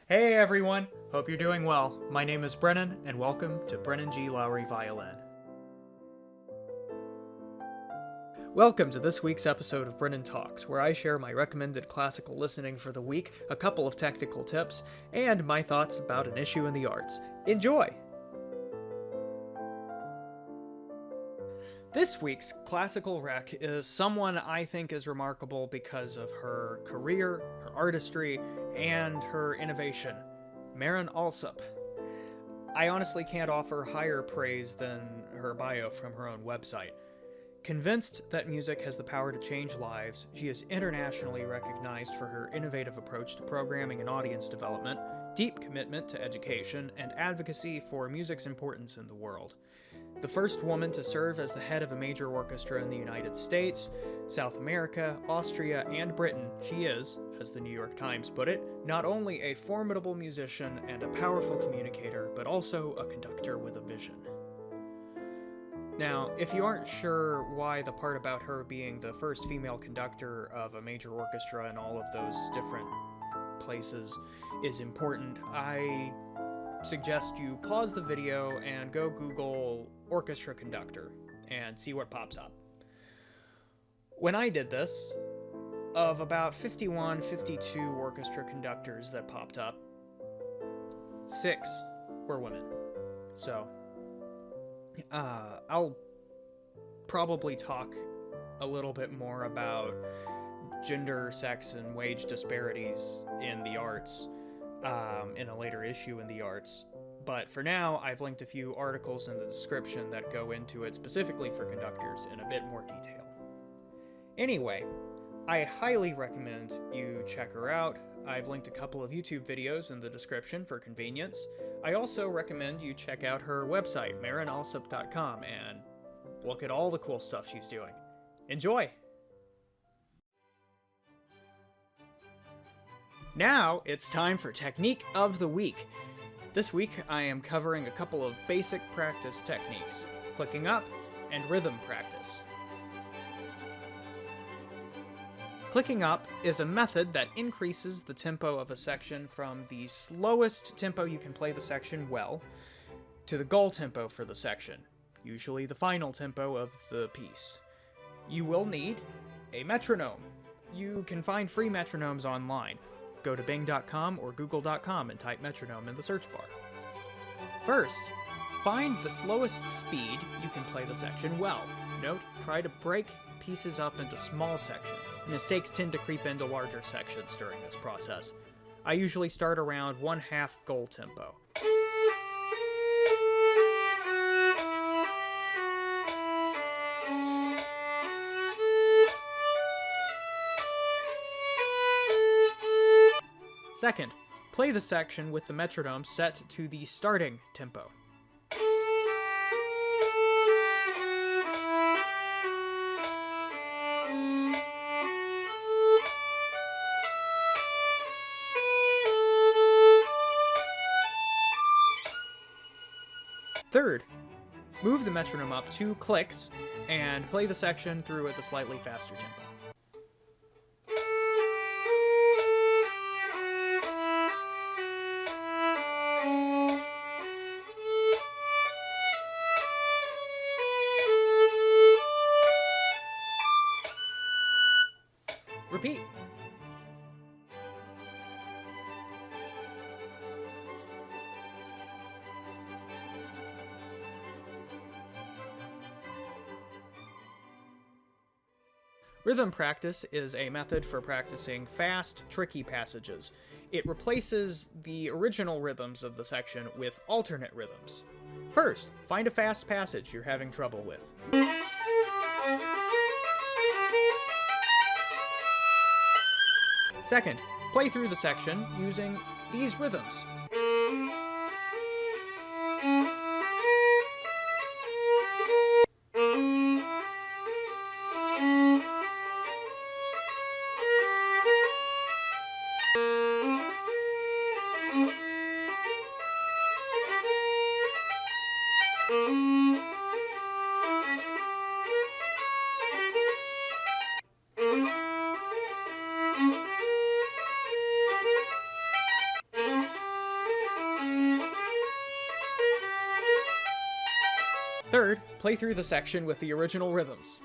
Hey everyone, hope you're doing well. My name is Brennan, and welcome to Brennan G. Lowrey Violin. Welcome to this week's episode of Brennan Talks, where I share my recommended classical listening for the week, a couple of technical tips, and my thoughts about an issue in the arts. Enjoy! This week's classical rec is someone I think is remarkable because of her career, her artistry, and her innovation, Marin Alsop. I honestly can't offer higher praise than her bio from her own website. Convinced that music has the power to change lives, she is internationally recognized for her innovative approach to programming and audience development, deep commitment to education, and advocacy for music's importance in the world. The first woman to serve as the head of a major orchestra in the United States, South America, Austria, and Britain, she is, as the New York Times put it, not only a formidable musician and a powerful communicator, but also a conductor with a vision. Now, if you aren't sure why the part about her being the first female conductor of a major orchestra in all of those different places is important, I suggest you pause the video and go Google orchestra conductor and see what pops up. When I did this, of about 52 orchestra conductors that popped up, 6 were women. So, I'll probably talk a little bit more about gender, sex, and wage disparities in the arts in a later issue in the arts. But for now, I've linked a few articles in the description that go into it specifically for conductors in a bit more detail. Anyway, I highly recommend you check her out. I've linked a couple of YouTube videos in the description for convenience. I also recommend you check out her website, marinalsop.com, and look at all the cool stuff she's doing. Enjoy! Now it's time for Technique of the Week. This week I am covering a couple of basic practice techniques, clicking up and rhythm practice. Clicking up is a method that increases the tempo of a section from the slowest tempo you can play the section well to the goal tempo for the section, usually the final tempo of the piece. You will need a metronome. You can find free metronomes online. Go to bing.com or google.com and type metronome in the search bar. First, find the slowest speed you can play the section well. Note, try to break pieces up into small sections. Mistakes tend to creep into larger sections during this process. I usually start around 1/2 goal tempo. Second, play the section with the metronome set to the starting tempo. Third, move the metronome up 2 clicks and play the section through at the slightly faster tempo. Repeat. Rhythm practice is a method for practicing fast, tricky passages. It replaces the original rhythms of the section with alternate rhythms. First, find a fast passage you're having trouble with. Second, play through the section using these rhythms. Third, play through the section with the original rhythms.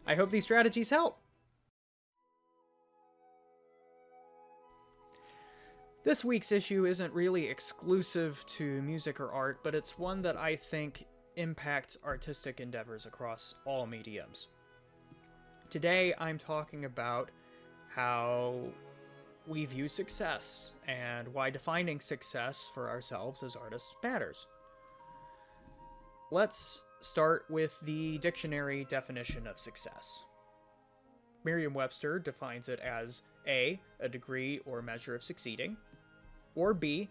I hope these strategies help. This week's issue isn't really exclusive to music or art, but it's one that I think impacts artistic endeavors across all mediums. Today, I'm talking about how we view success and why defining success for ourselves as artists matters. Let's start with the dictionary definition of success. Merriam-Webster defines it as A, a degree or measure of succeeding, or B,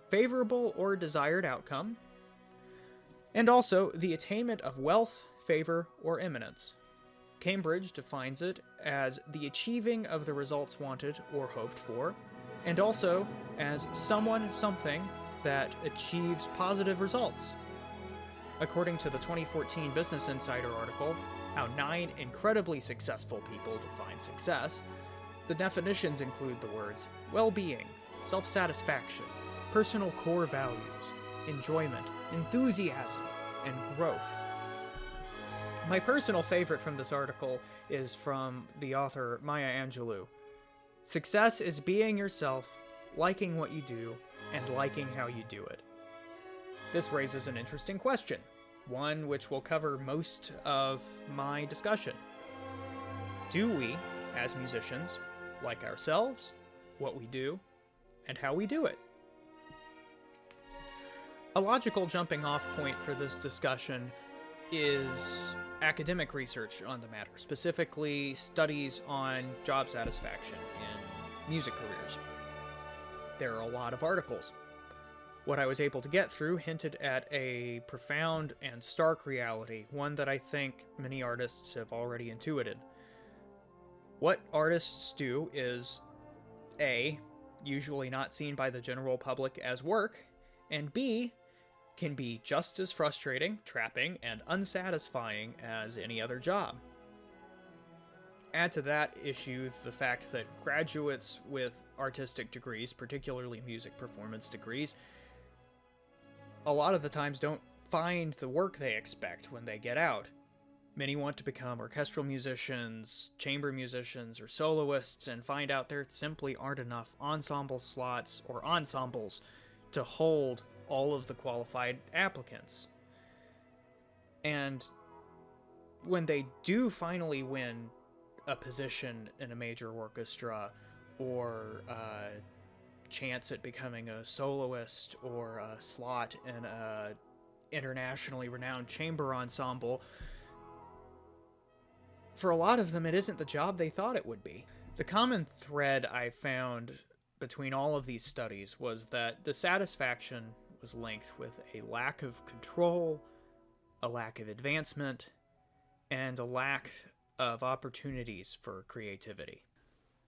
favorable or desired outcome, and also the attainment of wealth, favor, or eminence. Cambridge defines it as the achieving of the results wanted or hoped for, and also as someone, something that achieves positive results. According to the 2014 Business Insider article, How 9 Incredibly Successful People Define Success, the definitions include the words well-being, self-satisfaction, personal core values, enjoyment, enthusiasm, and growth. My personal favorite from this article is from the author Maya Angelou. Success is being yourself, liking what you do, and liking how you do it. This raises an interesting question, one which will cover most of my discussion. Do we, as musicians, like ourselves, what we do, and how we do it? A logical jumping off point for this discussion is academic research on the matter, specifically studies on job satisfaction in music careers. There are a lot of articles. What I was able to get through hinted at a profound and stark reality, one that I think many artists have already intuited. What artists do is A, usually not seen by the general public as work, and B, can be just as frustrating, trapping, and unsatisfying as any other job. Add to that issue the fact that graduates with artistic degrees, particularly music performance degrees, a lot of the times don't find the work they expect when they get out. Many want to become orchestral musicians, chamber musicians, or soloists, and find out there simply aren't enough ensemble slots or ensembles to hold all of the qualified applicants. And when they do finally win a position in a major orchestra, or a chance at becoming a soloist, or a slot in a internationally renowned chamber ensemble, for a lot of them it isn't the job they thought it would be. The common thread I found between all of these studies was that the satisfaction was linked with a lack of control, a lack of advancement, and a lack of opportunities for creativity.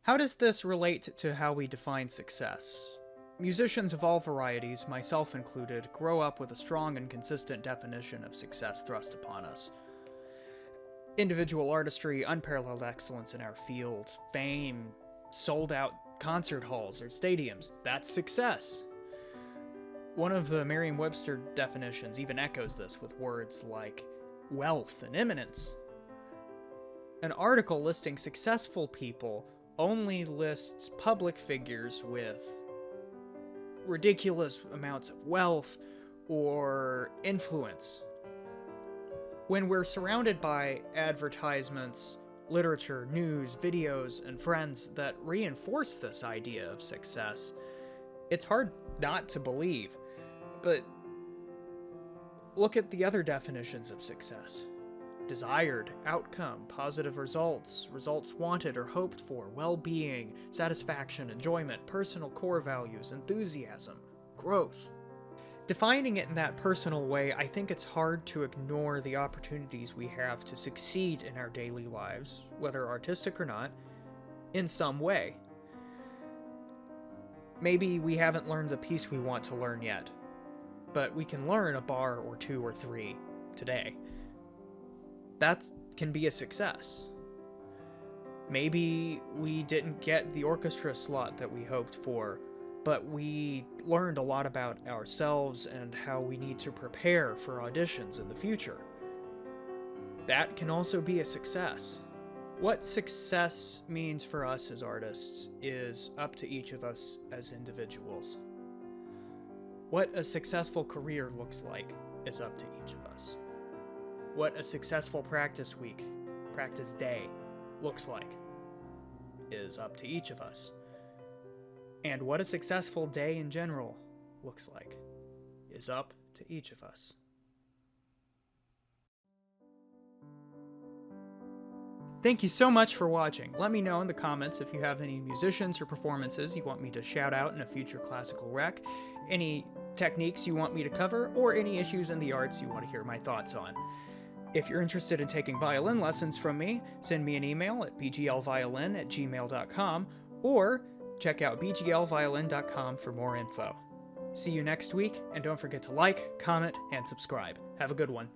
How does this relate to how we define success? Musicians of all varieties, myself included, grow up with a strong and consistent definition of success thrust upon us. Individual artistry, unparalleled excellence in our field, fame, sold-out concert halls or stadiums, that's success. One of the Merriam-Webster definitions even echoes this with words like wealth and eminence. An article listing successful people only lists public figures with ridiculous amounts of wealth or influence. When we're surrounded by advertisements, literature, news, videos, and friends that reinforce this idea of success, it's hard not to believe. But look at the other definitions of success. Desired, outcome, positive results, results wanted or hoped for, well-being, satisfaction, enjoyment, personal core values, enthusiasm, growth. Defining it in that personal way, I think it's hard to ignore the opportunities we have to succeed in our daily lives, whether artistic or not, in some way. Maybe we haven't learned the piece we want to learn yet, but we can learn a bar or two or three today. That can be a success. Maybe we didn't get the orchestra slot that we hoped for, but we learned a lot about ourselves and how we need to prepare for auditions in the future. That can also be a success. What success means for us as artists is up to each of us as individuals. What a successful career looks like is up to each of us. What a successful practice week, practice day, looks like is up to each of us. And what a successful day in general looks like is up to each of us. Thank you so much for watching. Let me know in the comments if you have any musicians or performances you want me to shout out in a future classical rec, any techniques you want me to cover, or any issues in the arts you want to hear my thoughts on. If you're interested in taking violin lessons from me, send me an email at bglviolin@gmail.com or check out bglviolin.com for more info. See you next week, and don't forget to like, comment, and subscribe. Have a good one.